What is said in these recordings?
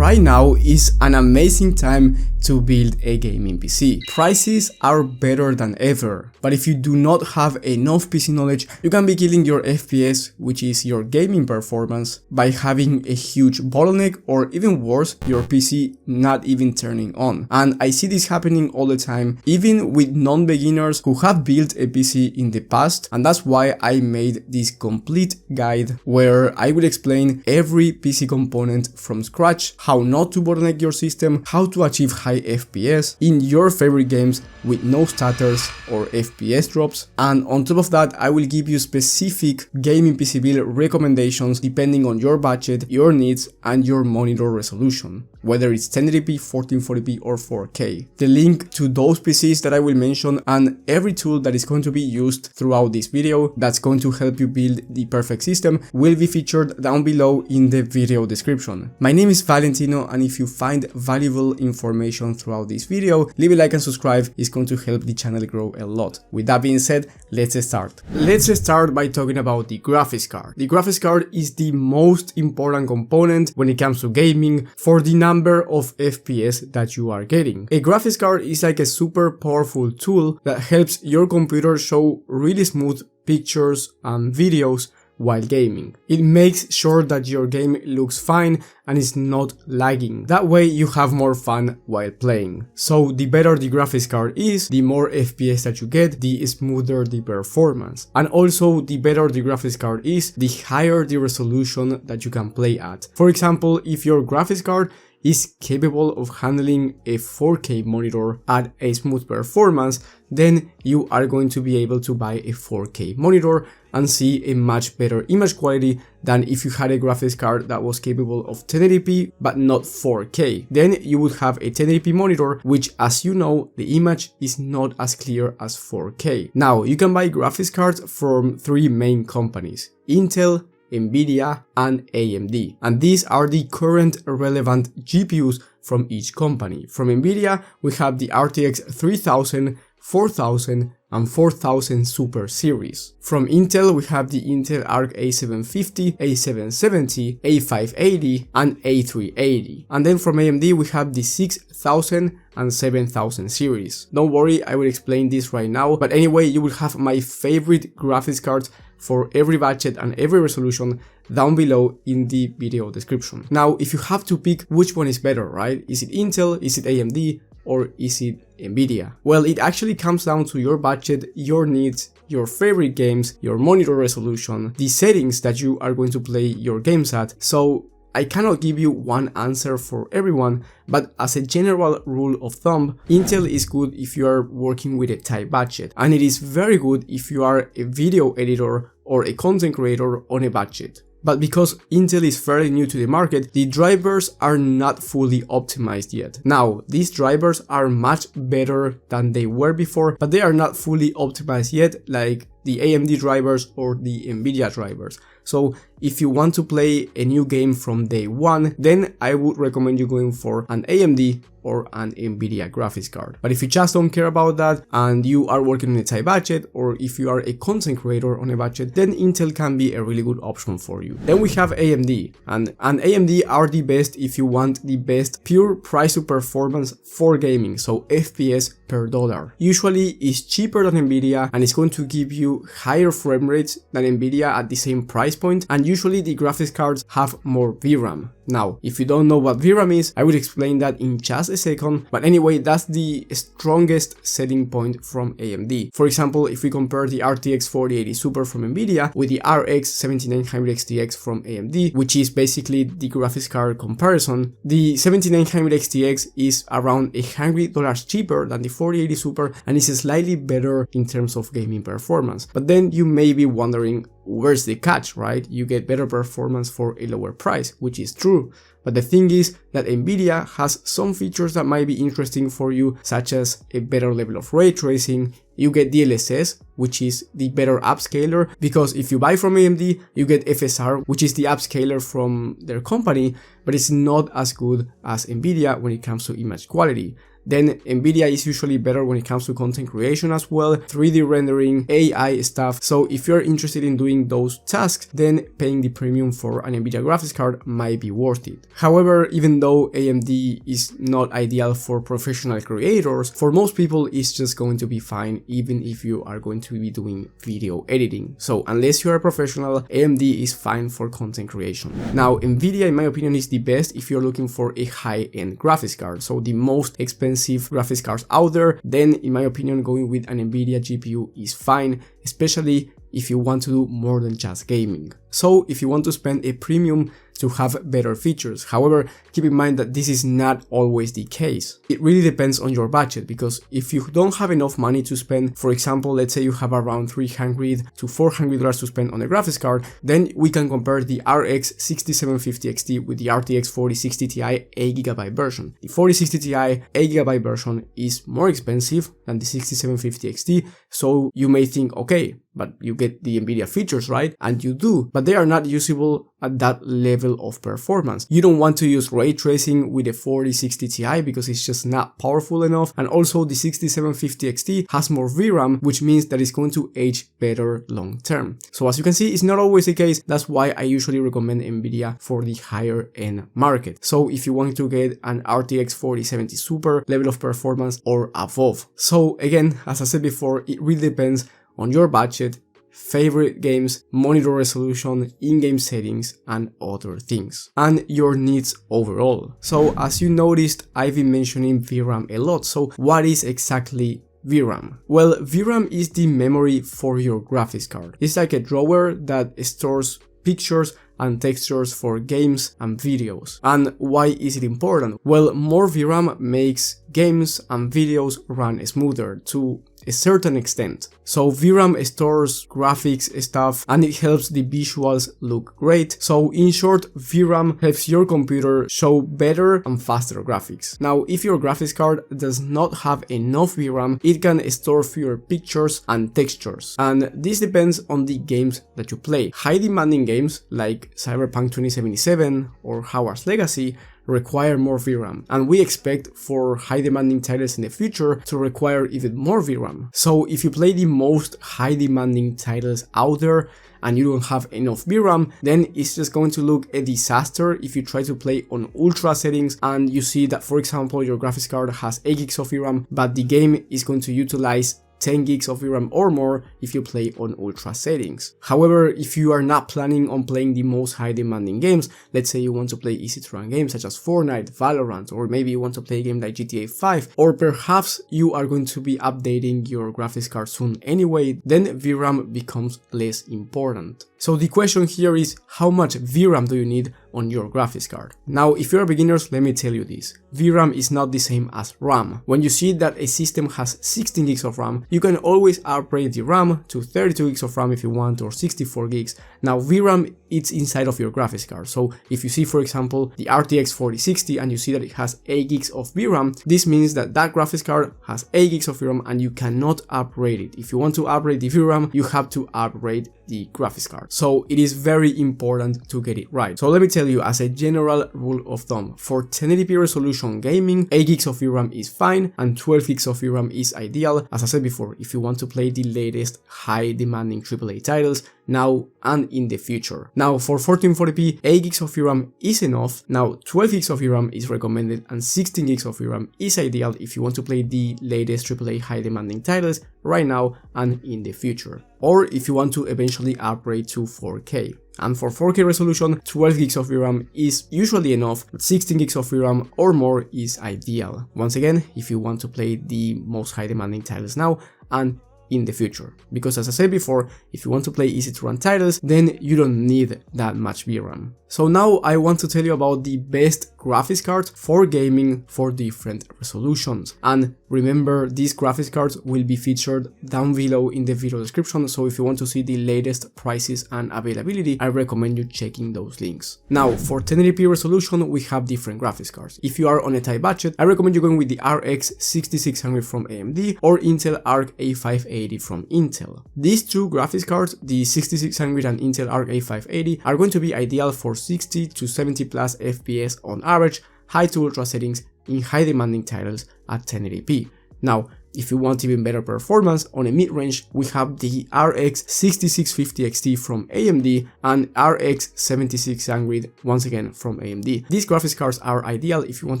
Right now is an amazing time to build a gaming PC. Prices are better than ever, but if you do not have enough PC knowledge, you can be killing your FPS, which is your gaming performance, by having a huge bottleneck, or even worse, your PC not even turning on. And I see this happening all the time, even with non-beginners who have built a PC in the past, and that's why I made this complete guide where I will explain every PC component from scratch, how not to bottleneck your system, how to achieve high FPS in your favorite games with no stutters or FPS drops, and on top of that I will give you specific gaming PC build recommendations depending on your budget, your needs, and your monitor resolution, whether it's 1080p, 1440p or 4K. The link to those PCs that I will mention and every tool that is going to be used throughout this video that's going to help you build the perfect system will be featured down below in the video description. My name is Valentino, and if you find valuable information throughout this video, leave a like and subscribe. It's going to help the channel grow a lot. With that being said, let's start. Let's start by talking about the graphics card. The graphics card is the most important component when it comes to gaming for the number of FPS that you are getting. A graphics card is like a super powerful tool that helps your computer show really smooth pictures and videos while gaming. It makes sure that your game looks fine and is not lagging. That way you have more fun while playing. So the better the graphics card is, the more FPS that you get, the smoother the performance. And also the better the graphics card is, the higher the resolution that you can play at. For example, if your graphics card is capable of handling a 4K monitor at a smooth performance, then you are going to be able to buy a 4K monitor and see a much better image quality than if you had a graphics card that was capable of 1080p but not 4K. Then you would have a 1080p monitor, which, as you know, the image is not as clear as 4K. Now, you can buy graphics cards from three main companies: Intel, Nvidia, and AMD. And these are the current relevant GPUs from each company. From Nvidia, we have the RTX 3000, 4000, and 4000 Super Series. From Intel, we have the Intel Arc A750, A770, A580, and A380. And then from AMD, we have the 6000 and 7000 series. Don't worry, I will explain this right now, but anyway, you will have my favorite graphics cards for every budget and every resolution down below in the video description. Now, if you have to pick which one is better, right? Is it Intel, is it AMD, or is it Nvidia? Well, it actually comes down to your budget, your needs, your favorite games, your monitor resolution, the settings that you are going to play your games at. So I cannot give you one answer for everyone, but as a general rule of thumb, Intel is good if you are working with a tight budget, and it is very good if you are a video editor or a content creator on a budget. But because Intel is fairly new to the market, the drivers are not fully optimized yet. Now, these drivers are much better than they were before, but they are not fully optimized yet, like the AMD drivers or the Nvidia drivers. So if you want to play a new game from day one, then I would recommend you going for an AMD or an Nvidia graphics card. But if you just don't care about that and you are working on a tight budget, or if you are a content creator on a budget, then Intel can be a really good option for you. Then we have AMD, and AMD are the best if you want the best pure price to performance for gaming, so FPS per dollar. Usually it's cheaper than Nvidia and it's going to give you higher frame rates than Nvidia at the same price point, and usually the graphics cards have more VRAM. Now, if you don't know what VRAM is, I will explain that in just a second, but anyway, that's the strongest selling point from AMD. For example, if we compare the RTX 4080 Super from Nvidia with the RX 7900 XTX from AMD, which is basically the graphics card comparison, the 7900 XTX is around $100 cheaper than the 4080 Super and is slightly better in terms of gaming performance. But then you may be wondering, where's the catch, right? You get better performance for a lower price, which is true. But the thing is that Nvidia has some features that might be interesting for you, such as a better level of ray tracing. You get DLSS, which is the better upscaler, because if you buy from AMD, you get FSR, which is the upscaler from their company, but it's not as good as Nvidia when it comes to image quality. then Nvidia is usually better when it comes to content creation as well, 3D rendering, AI stuff. So if you're interested in doing those tasks, then paying the premium for an Nvidia graphics card might be worth it. However, even though AMD is not ideal for professional creators, for most people it's just going to be fine even if you are going to be doing video editing. So unless you are a professional, AMD is fine for content creation. Now Nvidia in my opinion is the best if you're looking for a high-end graphics card, so the most expensive graphics cards out there. Then in my opinion going with an Nvidia GPU is fine, especially if you want to do more than just gaming. So if you want to spend a premium to have better features. However, keep in mind that this is not always the case. It really depends on your budget, because if you don't have enough money to spend, for example, let's say you have around $300 to $400 to spend on a graphics card, then we can compare the RX 6750 XT with the RTX 4060 Ti 8GB version. The 4060 Ti 8GB version is more expensive than the 6750 XT, so you may think, okay, but you get the Nvidia features, right? And you do, but they are not usable at that level of performance. You don't want to use ray tracing with a 4060 Ti because it's just not powerful enough, and also the 6750 XT has more VRAM, which means that it's going to age better long term. So as you can see, it's not always the case. That's why I usually recommend Nvidia for the higher end market. So if you want to get an RTX 4070 Super level of performance or above. So again, as I said before, it really depends on your budget, favorite games, monitor resolution, in-game settings, and other things, and your needs overall. So as you noticed, I've been mentioning VRAM a lot. So what is exactly VRAM? Well, VRAM is the memory for your graphics card. It's like a drawer that stores pictures and textures for games and videos. And why is it important? Well, more VRAM makes games and videos run smoother to a certain extent. So VRAM stores graphics stuff and it helps the visuals look great. So in short, VRAM helps your computer show better and faster graphics. Now, if your graphics card does not have enough VRAM, it can store fewer pictures and textures. And this depends on the games that you play. High demanding games like Cyberpunk 2077 or Hogwarts Legacy require more VRAM, and we expect for high demanding titles in the future to require even more VRAM. So if you play the most high demanding titles out there and you don't have enough VRAM, then it's just going to look a disaster if you try to play on ultra settings and you see that, for example, your graphics card has 8 gigs of VRAM, but the game is going to utilize 10 gigs of VRAM or more if you play on ultra settings. However, if you are not planning on playing the most high demanding games, let's say you want to play easy to run games such as Fortnite, Valorant, or maybe you want to play a game like GTA 5, or perhaps you are going to be updating your graphics card soon anyway, then VRAM becomes less important. So the question here is, how much VRAM do you need on your graphics card? Now, if you're beginners, let me tell you this. VRAM is not the same as RAM. When you see that a system has 16 gigs of RAM, you can always upgrade the RAM to 32 gigs of RAM if you want, or 64 gigs. Now, VRAM, it's inside of your graphics card. So if you see, for example, the RTX 4060 and you see that it has 8 gigs of VRAM, this means that that graphics card has 8 gigs of VRAM and you cannot upgrade it. If you want to upgrade the VRAM, you have to upgrade the graphics card. So it is very important to get it right. So let me tell you, as a general rule of thumb, for 1080p resolution gaming, 8 gigs of VRAM is fine and 12 gigs of VRAM is ideal. As I said before, if you want to play the latest high demanding AAA titles now and in the future. Now for 1440p, 8 gigs of VRAM is enough. Now 12 gigs of VRAM is recommended and 16 gigs of VRAM is ideal if you want to play the latest AAA high demanding titles right now and in the future, or if you want to eventually upgrade to 4K. And for 4K resolution, 12 gigs of VRAM is usually enough, but 16 gigs of VRAM or more is ideal. Once again, if you want to play the most high demanding titles now and in the future, because as I said before, if you want to play easy to run titles, then you don't need that much VRAM. So now I want to tell you about the best graphics cards for gaming for different resolutions. And remember, these graphics cards will be featured down below in the video description, so if you want to see the latest prices and availability, I recommend you checking those links. Now for 1080p resolution, we have different graphics cards. If you are on a tight budget, I recommend you going with the RX 6600 from AMD or Intel Arc A580 from Intel. These two graphics cards, the 6600 and Intel Arc A580, are going to be ideal for 60 to 70 plus FPS on average, high to ultra settings, in high demanding titles at 1080p. Now, if you want even better performance on a mid-range, we have the RX 6650 XT from AMD and RX 7600 once again from AMD. These graphics cards are ideal if you want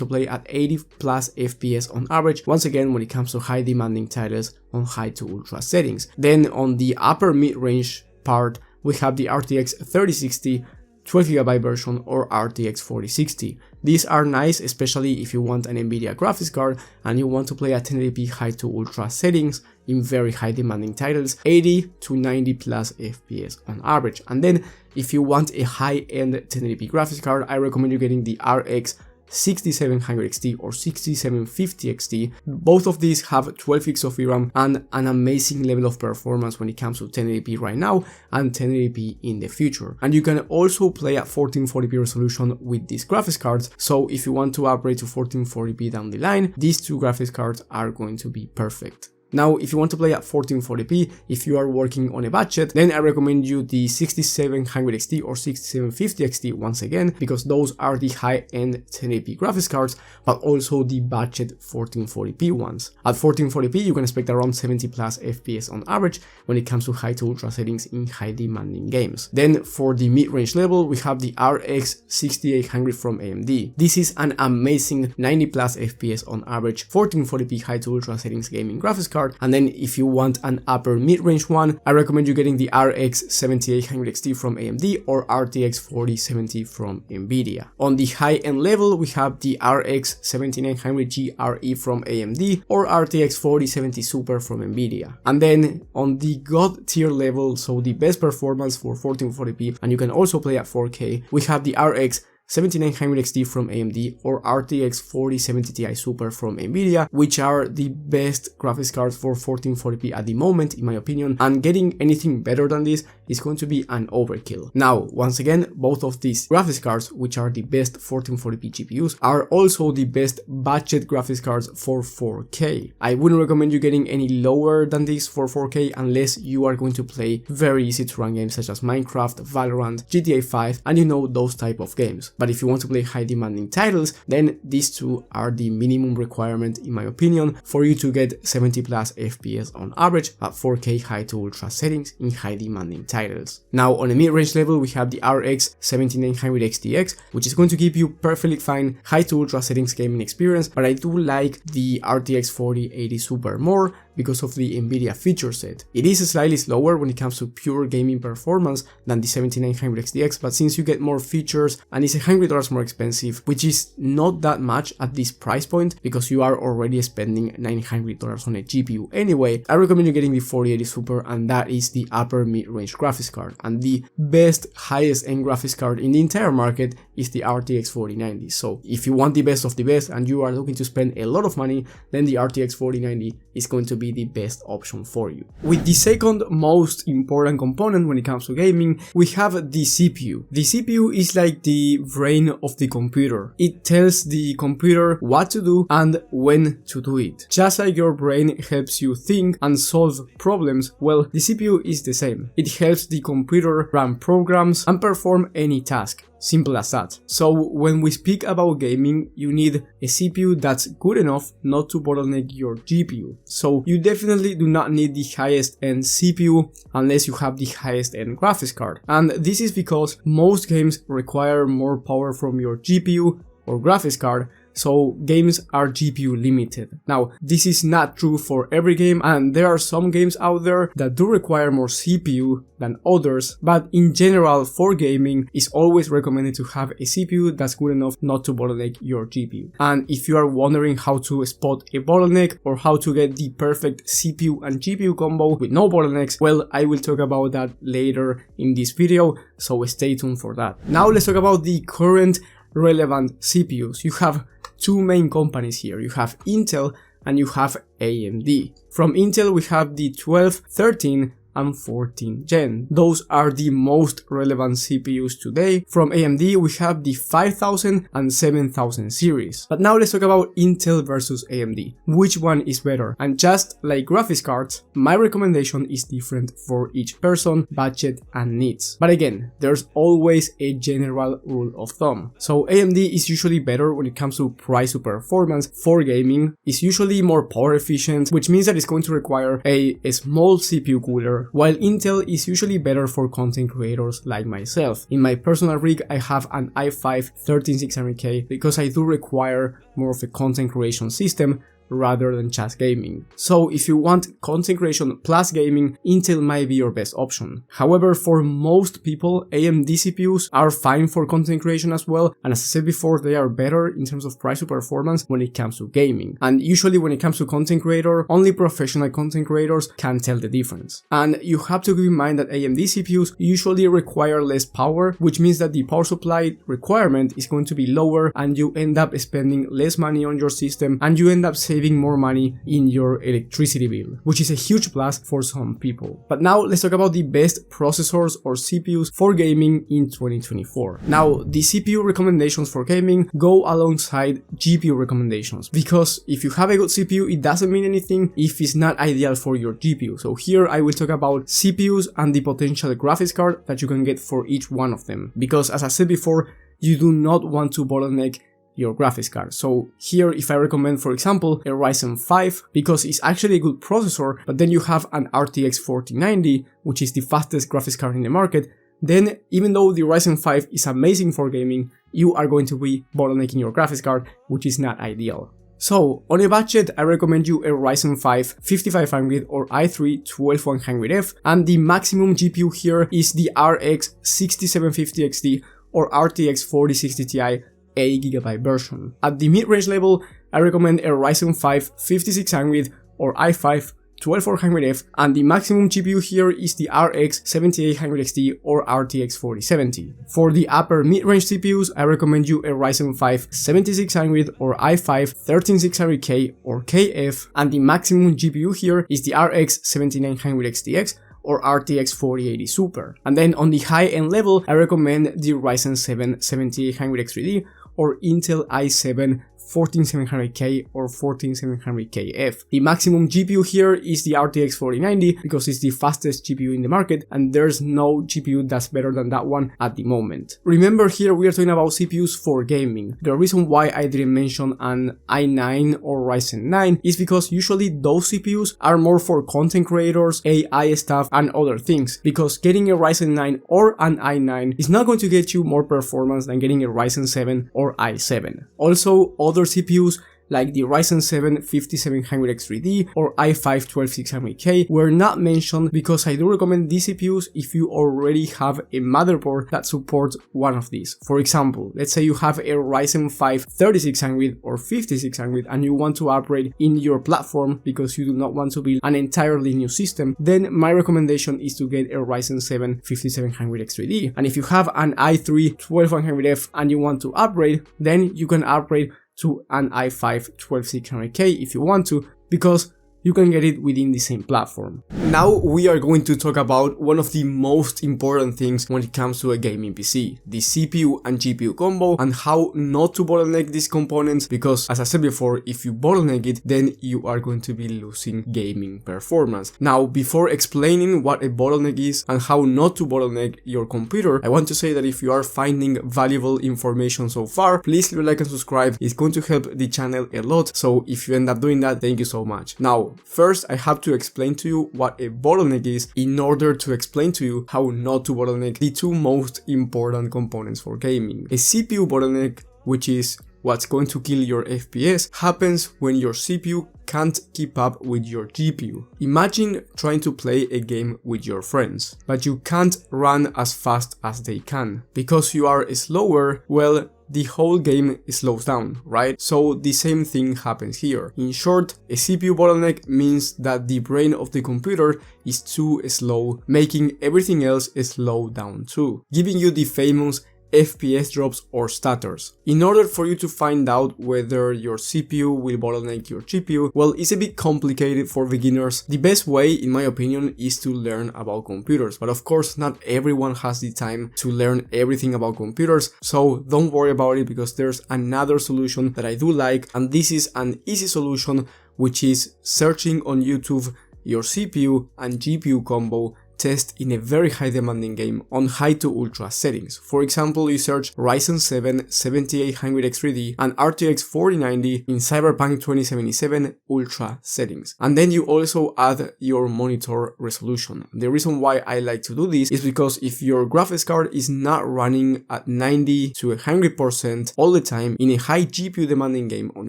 to play at 80 plus FPS on average, once again when it comes to high demanding titles on high to ultra settings. Then on the upper mid-range part, we have the RTX 3060 12GB version or RTX 4060. These are nice, especially if you want an Nvidia graphics card and you want to play at 1080p high to ultra settings in very high demanding titles, 80 to 90 plus FPS on average. And then if you want a high-end 1080p graphics card, I recommend you getting the RX 6700 XT or 6750 XT. Both of these have 12 gigs of VRAM and an amazing level of performance when it comes to 1080p right now and 1080p in the future. And you can also play at 1440p resolution with these graphics cards, so if you want to upgrade to 1440p down the line, these two graphics cards are going to be perfect. Now, if you want to play at 1440p, if you are working on a budget, then I recommend you the 6700 XT or 6750 XT once again, because those are the high-end 1080p graphics cards, but also the budget 1440p ones. At 1440p, you can expect around 70 plus FPS on average when it comes to high to ultra settings in high demanding games. Then for the mid-range level, we have the RX 6800 from AMD. This is an amazing 90 plus FPS on average 1440p high to ultra settings gaming graphics card. And then if you want an upper mid-range one, I recommend you getting the RX 7800 XT from AMD or RTX 4070 from Nvidia. On the high-end level, we have the RX 7900 GRE from AMD or RTX 4070 Super from Nvidia. And then on the god tier level, so the best performance for 1440p, and you can also play at 4K, we have the RX 7900 XT from AMD or RTX 4070 Ti Super from Nvidia, which are the best graphics cards for 1440p at the moment in my opinion, and getting anything better than this is going to be an overkill. Now, once again, both of these graphics cards, which are the best 1440p GPUs, are also the best budget graphics cards for 4K. I wouldn't recommend you getting any lower than this for 4K unless you are going to play very easy to run games such as Minecraft, Valorant, GTA 5, and you know, those type of games. But if you want to play high demanding titles, then these two are the minimum requirement in my opinion for you to get 70 plus FPS on average at 4K high to ultra settings in high demanding titles. Now on a mid-range level, we have the RX 7900 XTX, which is going to give you perfectly fine high to ultra settings gaming experience, but I do like the RTX 4080 Super more because of the Nvidia feature set. It is slightly slower when it comes to pure gaming performance than the 7900 XTX, but since you get more features and it's $100 more expensive, which is not that much at this price point because you are already spending $900 on a GPU anyway, I recommend you getting the 4080 Super, and that is the upper mid-range graphics card. And the best highest end graphics card in the entire market is the RTX 4090. So if you want the best of the best and you are looking to spend a lot of money, then the RTX 4090 is going to be the best option for you. With the second most important component when it comes to gaming, we have the CPU. The CPU is like the brain of the computer. It tells the computer what to do and when to do it. Just like your brain helps you think and solve problems, well, the CPU is the same. It helps the computer run programs and perform any task. Simple as that. So when we speak about gaming, you need a CPU that's good enough not to bottleneck your GPU. So you definitely do not need the highest end CPU unless you have the highest end graphics card. And this is because most games require more power from your GPU or graphics card, so games are GPU limited. Now, this is not true for every game, and there are some games out there that do require more CPU than others, but in general for gaming, it's always recommended to have a CPU that's good enough not to bottleneck your GPU. And if you are wondering how to spot a bottleneck or how to get the perfect CPU and GPU combo with no bottlenecks, well, I will talk about that later in this video, so stay tuned for that. Now let's talk about the current relevant CPUs. You have two main companies here. You have Intel and you have AMD. From Intel we have the 1213 and 14th gen. Those are the most relevant CPUs today. From AMD we have the 5000 and 7000 series. But now let's talk about Intel versus AMD. Which one is better? And just like graphics cards, my recommendation is different for each person, budget and needs. But again, there's always a general rule of thumb. So AMD is usually better when it comes to price to performance for gaming. It's usually more power efficient, which means that it's going to require a small CPU cooler, while Intel is usually better for content creators like myself. In my personal rig, I have an i5 13600K because I do require more of a content creation system rather than just gaming. So if you want content creation plus gaming, Intel might be your best option. However, for most people, AMD CPUs are fine for content creation as well, and as I said before, they are better in terms of price to performance when it comes to gaming. And usually when it comes to content creator, only professional content creators can tell the difference. And you have to keep in mind that AMD CPUs usually require less power, which means that the power supply requirement is going to be lower and you end up spending less money on your system and you end up saving more money in your electricity bill, which is a huge plus for some people. But now let's talk about the best processors or CPUs for gaming in 2024. Now, the CPU recommendations for gaming go alongside GPU recommendations, because if you have a good CPU, it doesn't mean anything if it's not ideal for your GPU. So here I will talk about CPUs and the potential graphics card that you can get for each one of them, because as I said before, you do not want to bottleneck your graphics card. So here if I recommend, for example, a Ryzen 5 because it's actually a good processor, but then you have an RTX 4090 which is the fastest graphics card in the market, then even though the Ryzen 5 is amazing for gaming, you are going to be bottlenecking your graphics card, which is not ideal. So on a budget, I recommend you a Ryzen 5 5500 or i3 12100F, and the maximum GPU here is the RX 6750 XT or RTX 4060 Ti 8GB version. At the mid-range level, I recommend a Ryzen 5 5600 or i5 12400F, and the maximum GPU here is the RX 7800 XT or RTX 4070. For the upper mid-range CPUs, I recommend you a Ryzen 5 7600 or i5 13600K or KF, and the maximum GPU here is the RX 7900 XTX or RTX 4080 Super. And then on the high-end level, I recommend the Ryzen 7 7800 X3D or Intel i7 14700K or 14700KF. The maximum GPU here is the RTX 4090 because it's the fastest GPU in the market and there's no GPU that's better than that one at the moment. Remember, here we are talking about CPUs for gaming. The reason why I didn't mention an i9 or Ryzen 9 is because usually those CPUs are more for content creators, AI stuff and other things, because getting a Ryzen 9 or an i9 is not going to get you more performance than getting a Ryzen 7 or i7. Also, other CPUs like the Ryzen 7 5700 X3D or i5 12600K were not mentioned because I do recommend these CPUs if you already have a motherboard that supports one of these. For example, let's say you have a Ryzen 5 3600 or 5600 and you want to upgrade in your platform because you do not want to build an entirely new system, then my recommendation is to get a Ryzen 7 5700 X3D. And if you have an i3 12100F and you want to upgrade, then you can upgrade to an i5 12600K if you want to, because you can get it within the same platform. Now we are going to talk about one of the most important things when it comes to a gaming PC, the CPU and GPU combo, and how not to bottleneck these components, because as I said before, if you bottleneck it, then you are going to be losing gaming performance. Now, before explaining what a bottleneck is and how not to bottleneck your computer, I want to say that if you are finding valuable information so far, please leave a like and subscribe. It's going to help the channel a lot, so if you end up doing that, thank you so much. Now, first, I have to explain to you what a bottleneck is in order to explain to you how not to bottleneck the two most important components for gaming. A CPU bottleneck, which is what's going to kill your FPS, happens when your CPU can't keep up with your GPU. Imagine trying to play a game with your friends, but you can't run as fast as they can. Because you are slower, well, the whole game slows down, right? So the same thing happens here. In short, a CPU bottleneck means that the brain of the computer is too slow, making everything else slow down too, giving you the famous FPS drops or stutters. In order for you to find out whether your CPU will bottleneck your GPU, well, it's a bit complicated for beginners. The best way, in my opinion, is to learn about computers, but of course not everyone has the time to learn everything about computers, so don't worry about it, because there's another solution that I do like, and this is an easy solution, which is searching on YouTube your CPU and GPU combo test in a very high demanding game on high to ultra settings. For example, you search Ryzen 7 7800X3D and RTX 4090 in Cyberpunk 2077 ultra settings. And then you also add your monitor resolution. The reason why I like to do this is because if your graphics card is not running at 90 to 100% all the time in a high GPU demanding game on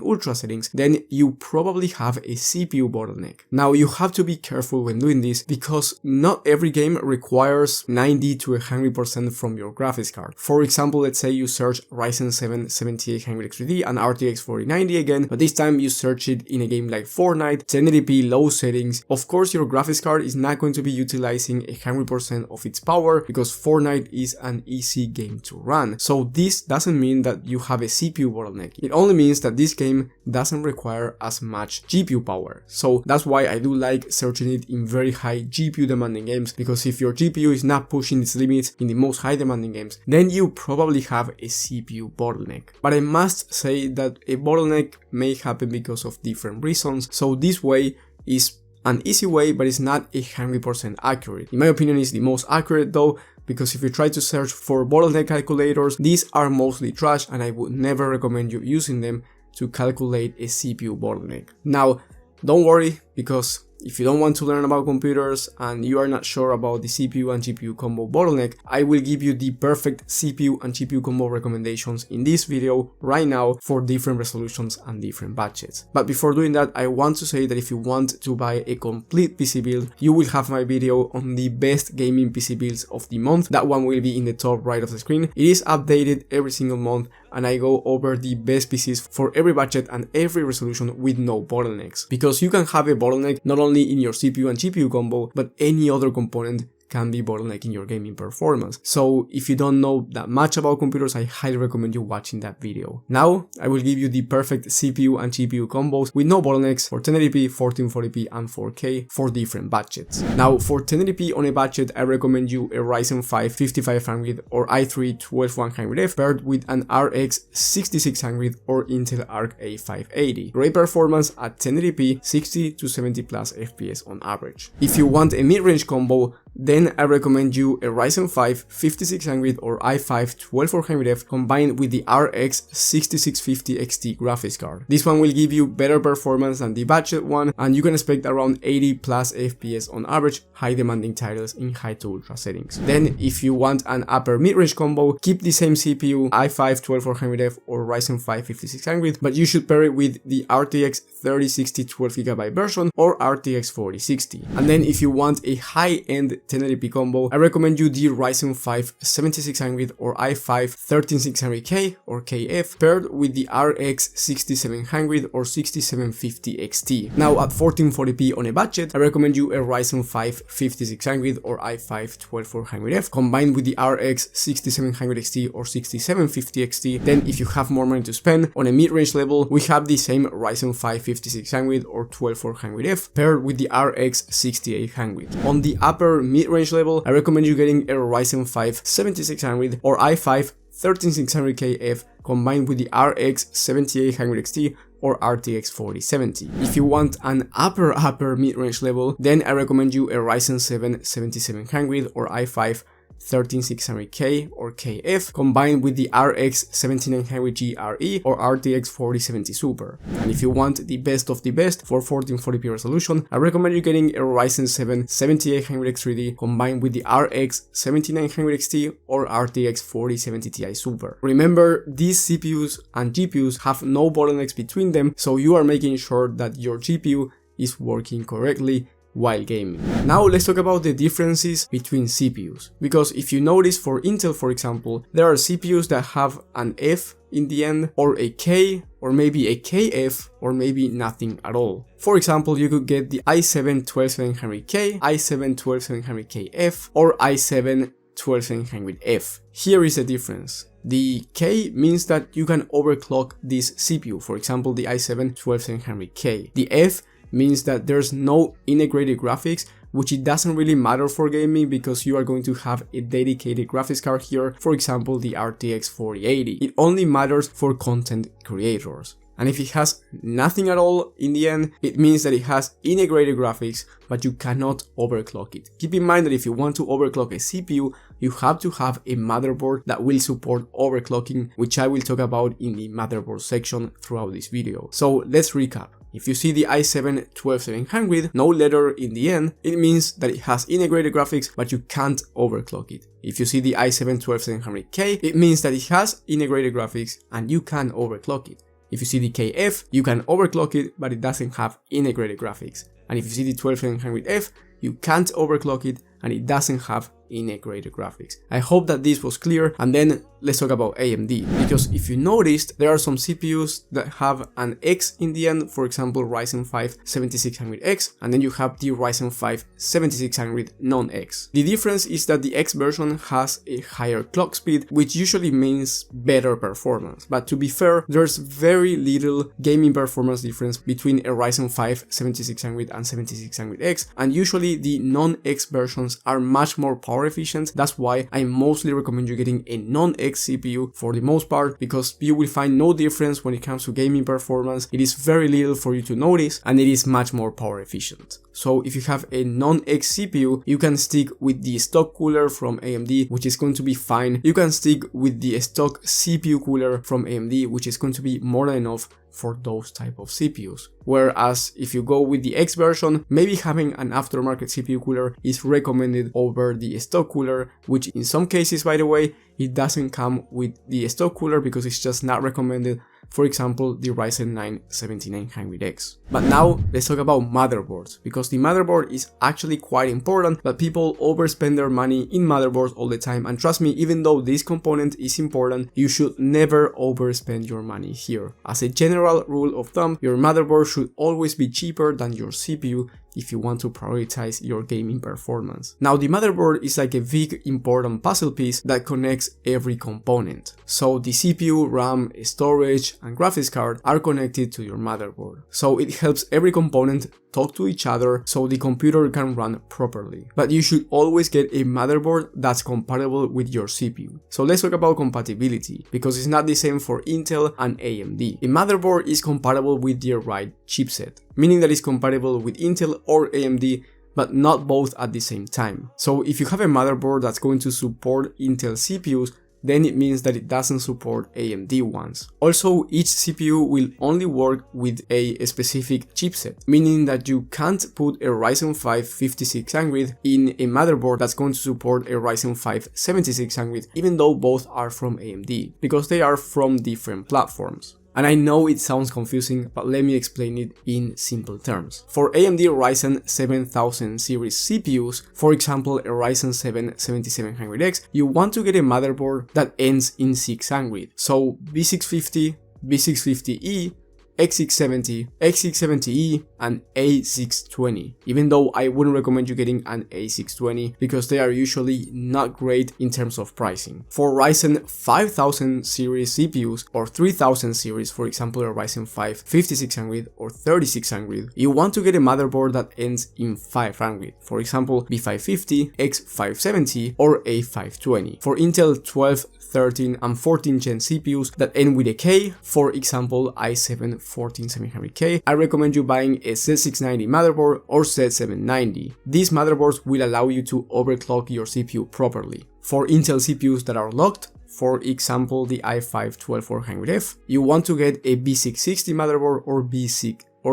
ultra settings, then you probably have a CPU bottleneck. Now you have to be careful when doing this, because not every game requires 90 to 100% from your graphics card. For example, let's say you search Ryzen 7 7800X3D and RTX 4090 again, but this time you search it in a game like Fortnite, 1080p low settings. Of course, your graphics card is not going to be utilizing 100% of its power, because Fortnite is an easy game to run. So this doesn't mean that you have a CPU bottleneck. It only means that this game doesn't require as much GPU power. So that's why I do like searching it in very high GPU demanding games, because if your GPU is not pushing its limits in the most high demanding games, then you probably have a CPU bottleneck. But I must say that a bottleneck may happen because of different reasons, so this way is an easy way, but it's not 100% accurate. In my opinion, it's the most accurate though, because if you try to search for bottleneck calculators, these are mostly trash and I would never recommend you using them to calculate a CPU bottleneck. Now, don't worry, because if you don't want to learn about computers and you are not sure about the CPU and GPU combo bottleneck, I will give you the perfect CPU and GPU combo recommendations in this video right now for different resolutions and different budgets. But before doing that, I want to say that if you want to buy a complete PC build, you will have my video on the best gaming PC builds of the month. That one will be in the top right of the screen. It is updated every single month, and I go over the best PCs for every budget and every resolution with no bottlenecks. Because you can have a bottleneck not only in your CPU and GPU combo, but any other component can be bottlenecking your gaming performance. So if you don't know that much about computers, I highly recommend you watching that video. Now I will give you the perfect CPU and GPU combos with no bottlenecks for 1080p, 1440p and 4K for different budgets. Now for 1080p on a budget, I recommend you a Ryzen 5 5500 or i3 12100F paired with an RX 6600 or Intel Arc A580. Great performance at 1080p, 60 to 70 plus FPS on average. If you want a mid-range combo, then I recommend you a Ryzen 5 5600 or i5 12400F combined with the RX 6650 XT graphics card. This one will give you better performance than the budget one, and you can expect around 80 plus FPS on average, high demanding titles in high to ultra settings. Then if you want an upper mid-range combo, keep the same CPU, i5 12400F or Ryzen 5 5600, but you should pair it with the RTX 3060 12GB version or RTX 4060. And then if you want a high-end 1080p combo, I recommend you the Ryzen 5 7600 or i5 13600K or KF paired with the RX 6700 or 6750 XT. Now at 1440p on a budget, I recommend you a Ryzen 5 5600 or i5 12400F combined with the RX 6700 XT or 6750 XT. Then if you have more money to spend, on a mid-range level, we have the same Ryzen 5 5600 or 12400F paired with the RX 6800. On the upper mid-range level, I recommend you getting a Ryzen 5 7600 or i5 13600KF combined with the RX 7800 XT or RTX 4070. If you want an upper mid-range level, then I recommend you a Ryzen 7 7700 or i5 13600K or KF combined with the RX 7900 GRE or RTX 4070 Super. And if you want the best of the best for 1440p resolution, I recommend you getting a Ryzen 7 7800X3D combined with the RX 7900 XT or RTX 4070 Ti Super. Remember, these CPUs and GPUs have no bottlenecks between them, so you are making sure that your GPU is working correctly while gaming. Now let's talk about the differences between CPUs, because if you notice, for Intel for example, there are CPUs that have an F in the end, or a K, or maybe a KF, or maybe nothing at all. For example, you could get the i7 12700K, i7 12700KF, or i7 12700F. Here is the difference. The K means that you can overclock this CPU, for example the i7-12700K. The F means that there's no integrated graphics, which it doesn't really matter for gaming because you are going to have a dedicated graphics card here, for example the RTX 4080. It only matters for content creators. And if it has nothing at all in the end, it means that it has integrated graphics, but you cannot overclock it. Keep in mind that if you want to overclock a CPU, you have to have a motherboard that will support overclocking, which I will talk about in the motherboard section throughout this video. So let's recap. If you see the i7-12700, no letter in the end, it means that it has integrated graphics, but you can't overclock it. If you see the i7-12700K, it means that it has integrated graphics and you can overclock it. If you see the KF, you can overclock it, but it doesn't have integrated graphics. And if you see the 12700F, you can't overclock it and it doesn't have integrated graphics. I hope that this was clear, and then let's talk about AMD, because if you noticed, there are some CPUs that have an X in the end, for example Ryzen 5 7600X, and then you have the Ryzen 5 7600 non-X. The difference is that the X version has a higher clock speed, which usually means better performance, but to be fair, there's very little gaming performance difference between a Ryzen 5 7600 and 7600X, and usually the non-X versions are much more powerful efficient. That's why I mostly recommend you getting a non-X CPU for the most part, because you will find no difference when it comes to gaming performance. It is very little for you to notice and it is much more power efficient. So if you have a non-X CPU, you can stick with the stock cooler from AMD, which is going to be fine. You can stick with the stock CPU cooler from AMD, which is going to be more than enough for those type of CPUs. Whereas if you go with the X version, maybe having an aftermarket CPU cooler is recommended over the stock cooler, which in some cases, by the way, it doesn't come with the stock cooler because it's just not recommended. For example, the Ryzen 9 7900X. But now let's talk about motherboards, because the motherboard is actually quite important, but people overspend their money in motherboards all the time, and trust me, even though this component is important, you should never overspend your money here. As a general rule of thumb, your motherboard should always be cheaper than your CPU if you want to prioritize your gaming performance. Now the motherboard is like a big important puzzle piece that connects every component. So the CPU, RAM, storage and graphics card are connected to your motherboard. So it helps every component talk to each other so the computer can run properly. But you should always get a motherboard that's compatible with your CPU. So let's talk about compatibility, because it's not the same for Intel and AMD. A motherboard is compatible with the right chipset, meaning that it's compatible with Intel or AMD, but not both at the same time. So if you have a motherboard that's going to support Intel CPUs, then it means that it doesn't support AMD ones. Also, each CPU will only work with a specific chipset, meaning that you can't put a Ryzen 5 5600 in a motherboard that's going to support a Ryzen 5 7600, even though both are from AMD, because they are from different platforms. And I know it sounds confusing, but let me explain it in simple terms. For AMD Ryzen 7000 series CPUs, for example a Ryzen 7 7700X, you want to get a motherboard that ends in 600. So B650, B650E, X670, X670E and A620, even though I wouldn't recommend you getting an A620 because they are usually not great in terms of pricing. For Ryzen 5000 series CPUs or 3000 series, for example a Ryzen 5 5600 or 3600, you want to get a motherboard that ends in 500, for example B550, X570 or A520. For Intel 12, 13 and 14 gen CPUs that end with a K, for example i7 14700K, I recommend you buying a Z690 motherboard or Z790. These motherboards will allow you to overclock your CPU properly. For Intel CPUs that are locked, for example the i5-12400F, you want to get a B660 motherboard or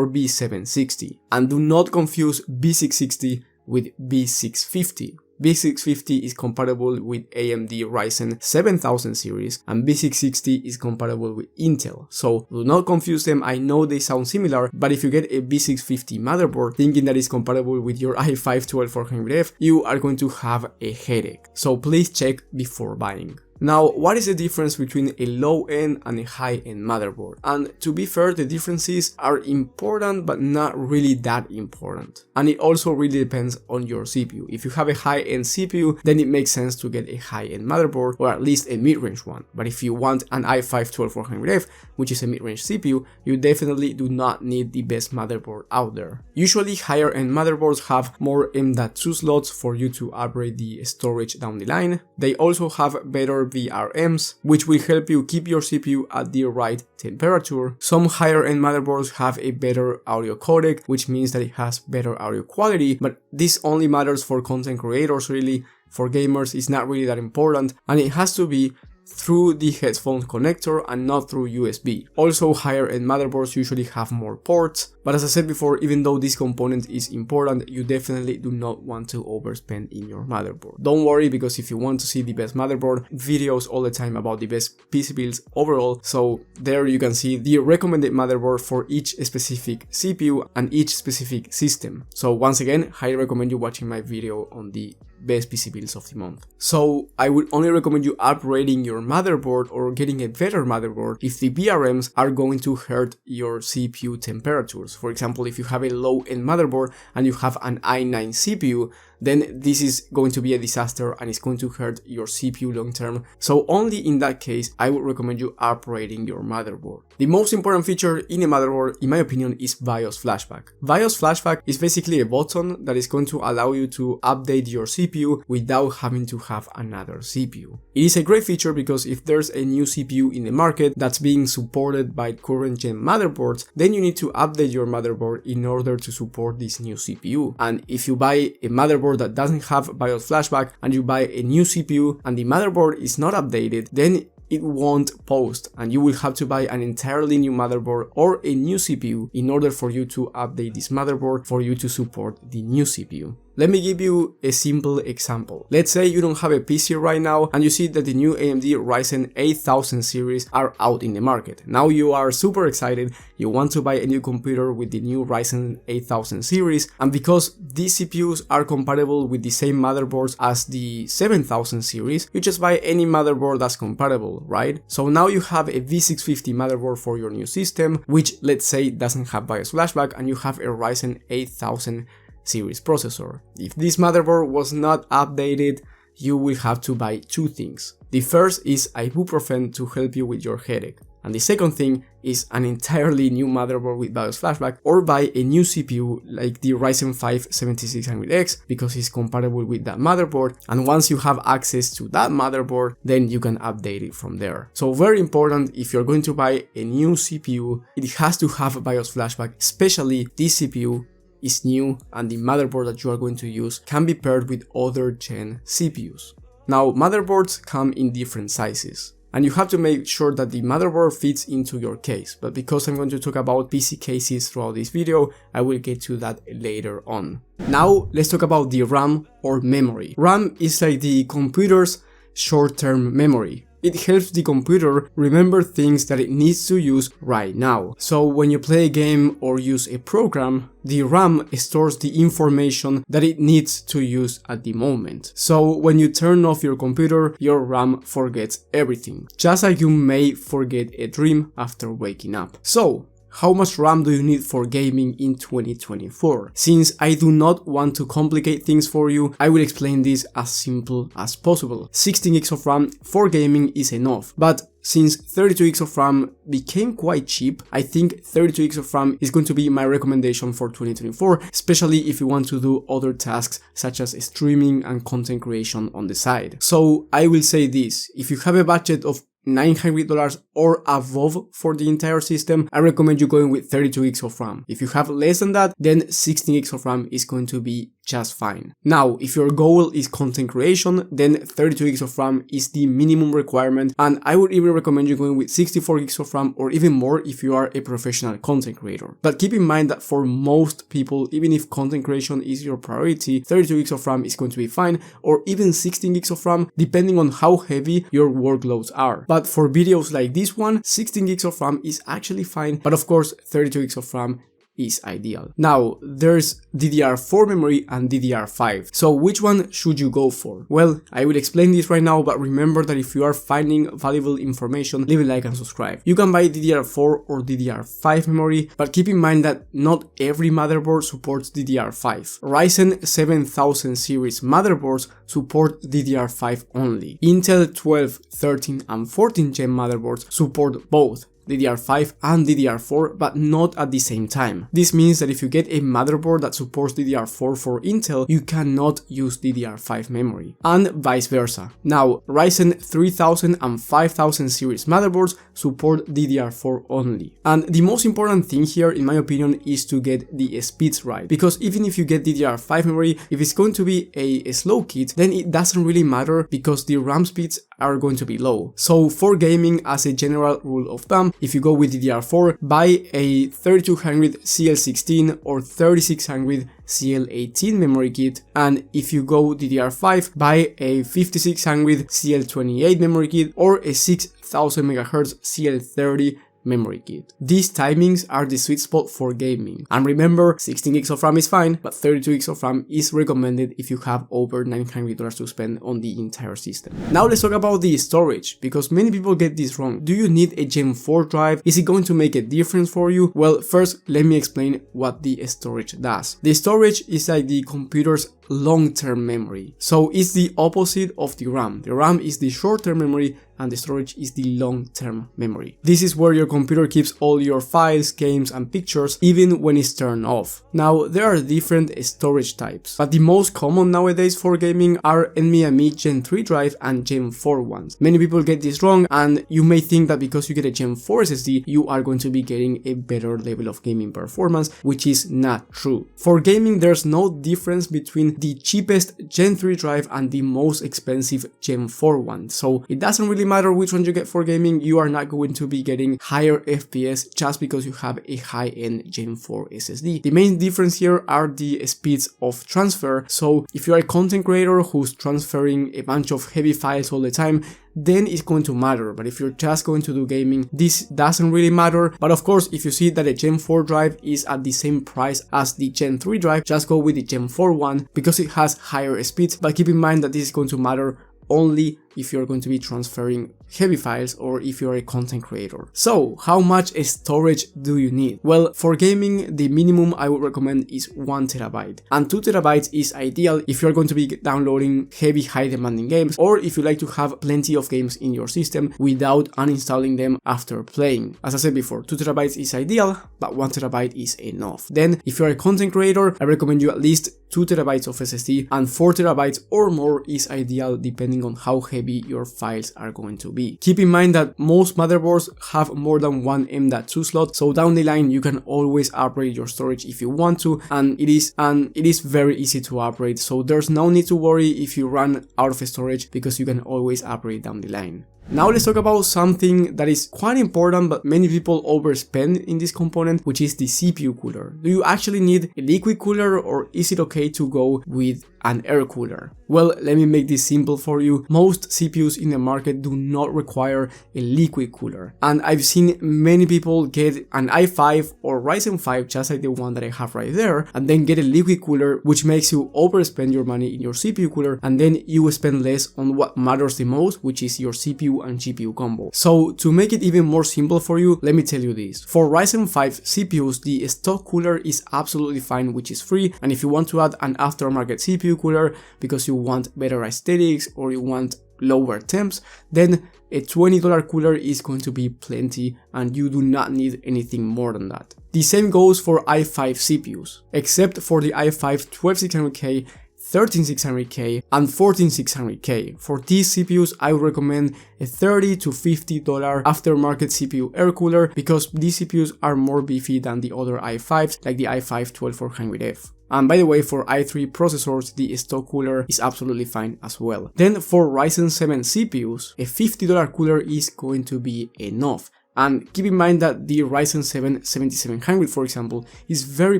B760. And do not confuse B660 with B650. B650 is compatible with AMD Ryzen 7000 series and B660 is compatible with Intel. So do not confuse them. I know they sound similar, but if you get a B650 motherboard thinking that it's compatible with your i5-12400F, you are going to have a headache. So please check before buying. Now, what is the difference between a low-end and a high-end motherboard? And to be fair, the differences are important but not really that important. And it also really depends on your CPU. If you have a high-end CPU, then it makes sense to get a high-end motherboard, or at least a mid-range one. But if you want an i5-12400F, which is a mid-range CPU, you definitely do not need the best motherboard out there. Usually, higher-end motherboards have more M.2 slots for you to upgrade the storage down the line. They also have better VRMs, which will help you keep your CPU at the right temperature. Some higher end motherboards have a better audio codec, which means that it has better audio quality, but this only matters for content creators really. For gamers, it's not really that important, and it has to be through the headphone connector and not through USB. Also, higher end motherboards usually have more ports, but as I said before, even though this component is important, you definitely do not want to overspend in your motherboard. Don't worry, because if you want to see the best motherboard, videos all the time about the best PC builds overall, so there you can see the recommended motherboard for each specific CPU and each specific system. So once again, highly recommend you watching my video on the best PC builds of the month. So I would only recommend you upgrading your motherboard or getting a better motherboard if the VRMs are going to hurt your CPU temperatures. For example, if you have a low-end motherboard and you have an i9 CPU, then this is going to be a disaster and it's going to hurt your CPU long term. So only in that case, I would recommend you upgrading your motherboard. The most important feature in a motherboard, in my opinion, is BIOS Flashback. BIOS Flashback is basically a button that is going to allow you to update your CPU without having to have another CPU. It is a great feature because if there's a new CPU in the market that's being supported by current gen motherboards, then you need to update your motherboard in order to support this new CPU. And if you buy a motherboard that doesn't have BIOS Flashback and you buy a new CPU and the motherboard is not updated, then it won't post and you will have to buy an entirely new motherboard or a new CPU in order for you to update this motherboard for you to support the new CPU. Let me give you a simple example. Let's say you don't have a PC right now and you see that the new AMD Ryzen 8000 series are out in the market. Now you are super excited, you want to buy a new computer with the new Ryzen 8000 series, and because these CPUs are compatible with the same motherboards as the 7000 series, you just buy any motherboard that's compatible, right? So now you have a V650 motherboard for your new system, which let's say doesn't have BIOS Flashback, and you have a Ryzen 8000 series processor. If this motherboard was not updated, you will have to buy two things. The first is ibuprofen to help you with your headache, and the second thing is an entirely new motherboard with BIOS Flashback, or buy a new CPU like the Ryzen 5 7600X because it's compatible with that motherboard, and once you have access to that motherboard, then you can update it from there. So very important, if you're going to buy a new CPU, it has to have BIOS Flashback, especially this CPU is new and the motherboard that you are going to use can be paired with other gen CPUs. Now, motherboards come in different sizes, and you have to make sure that the motherboard fits into your case, but because I'm going to talk about PC cases throughout this video, I will get to that later on. Now, let's talk about the RAM or memory. RAM is like the computer's short-term memory. It helps the computer remember things that it needs to use right now. So when you play a game or use a program, the RAM stores the information that it needs to use at the moment. So when you turn off your computer, your RAM forgets everything, just like you may forget a dream after waking up. So how much RAM do you need for gaming in 2024? Since I do not want to complicate things for you, I will explain this as simple as possible. 16 gigs of RAM for gaming is enough, but since 32 gigs of RAM became quite cheap, I think 32 gigs of RAM is going to be my recommendation for 2024, especially if you want to do other tasks such as streaming and content creation on the side. So I will say this, if you have a budget of $900 or above for the entire system, I recommend you going with 32 gigs of RAM. If you have less than that, then 16 gigs of RAM is going to be just fine. Now, if your goal is content creation, then 32 gigs of RAM is the minimum requirement, and I would even recommend you going with 64 gigs of RAM or even more if you are a professional content creator. But keep in mind that for most people, even if content creation is your priority, 32 gigs of RAM is going to be fine, or even 16 gigs of RAM depending on how heavy your workloads are. But for videos like this one, 16 gigs of RAM is actually fine, but of course 32 gigs of RAM is ideal. Now, there's DDR4 memory and DDR5. So which one should you go for? Well, I will explain this right now, but remember that if you are finding valuable information, leave a like and subscribe. You can buy DDR4 or DDR5 memory, but keep in mind that not every motherboard supports DDR5. Ryzen 7000 series motherboards support DDR5 only. Intel 12, 13 and 14 gen motherboards support both DDR5 and DDR4, but not at the same time. This means that if you get a motherboard that supports DDR4 for Intel, you cannot use DDR5 memory, and vice versa. Now, Ryzen 3000 and 5000 series motherboards support DDR4 only. And the most important thing here, in my opinion, is to get the speeds right, because even if you get DDR5 memory, if it's going to be a slow kit, then it doesn't really matter because the RAM speeds are going to be low. So for gaming, as a general rule of thumb, if you go with DDR4, buy a 3200 CL16 or 3600 CL18 memory kit, and if you go DDR5, buy a 5600 CL28 memory kit or a 6000 MHz CL30 memory kit. These timings are the sweet spot for gaming. And remember, 16 gigs of RAM is fine, but 32 gigs of RAM is recommended if you have over $900 to spend on the entire system. Now let's talk about the storage, because many people get this wrong. Do you need a Gen 4 drive? Is it going to make a difference for you? Well, first, let me explain what the storage does. The storage is like the computer's long-term memory. So it's the opposite of the RAM. The RAM is the short-term memory and the storage is the long-term memory. This is where your computer keeps all your files, games and pictures even when it's turned off. Now, there are different storage types, but the most common nowadays for gaming are NVMe Gen 3 drive and Gen 4 ones. Many people get this wrong, and you may think that because you get a Gen 4 SSD, you are going to be getting a better level of gaming performance, which is not true. For gaming, there's no difference between the cheapest Gen 3 drive and the most expensive Gen 4 one. So it doesn't really matter which one you get for gaming, you are not going to be getting higher FPS just because you have a high-end Gen 4 SSD. The main difference here are the speeds of transfer. So if you're a content creator who's transferring a bunch of heavy files all the time, then it's going to matter. But if you're just going to do gaming, this doesn't really matter. But of course, if you see that a Gen 4 drive is at the same price as the Gen 3 drive, just go with the Gen 4 one because it has higher speeds. But keep in mind that this is going to matter only if you're going to be transferring heavy files or if you're a content creator. So how much storage do you need? Well, for gaming, the minimum I would recommend is 1 TB, and 2 TB is ideal if you're going to be downloading heavy, high demanding games, or if you like to have plenty of games in your system without uninstalling them after playing. As I said before, 2 TB is ideal, but 1 TB is enough. Then if you're a content creator, I recommend you at least 2 TB of SSD, and 4 TB or more is ideal depending on how heavy your files are going to be. Keep in mind that most motherboards have more than one M.2 slot, so down the line you can always upgrade your storage if you want to, and it is very easy to upgrade, so there's no need to worry if you run out of storage because you can always upgrade down the line. Now let's talk about something that is quite important, but many people overspend in this component, which is the CPU cooler. Do you actually need a liquid cooler, or is it okay to go with an air cooler? Well, let me make this simple for you. Most CPUs in the market do not require a liquid cooler, and I've seen many people get an i5 or Ryzen 5, just like the one that I have right there, and then get a liquid cooler, which makes you overspend your money in your CPU cooler, and then you spend less on what matters the most, which is your CPU and GPU combo. So to make it even more simple for you, let me tell you this. For Ryzen 5 CPUs, the stock cooler is absolutely fine, which is free, and if you want to add an aftermarket CPU cooler because you want better aesthetics or you want lower temps, then a $20 cooler is going to be plenty, and you do not need anything more than that. The same goes for i5 CPUs, except for the i5 12600K, 13600K and 14600K. For these CPUs, I would recommend a $30 to $50 aftermarket CPU air cooler because these CPUs are more beefy than the other i5s, like the i5 12400F. And by the way, for i3 processors, the stock cooler is absolutely fine as well. Then for Ryzen 7 CPUs, a $50 cooler is going to be enough. And keep in mind that the Ryzen 7 7700, for example, is very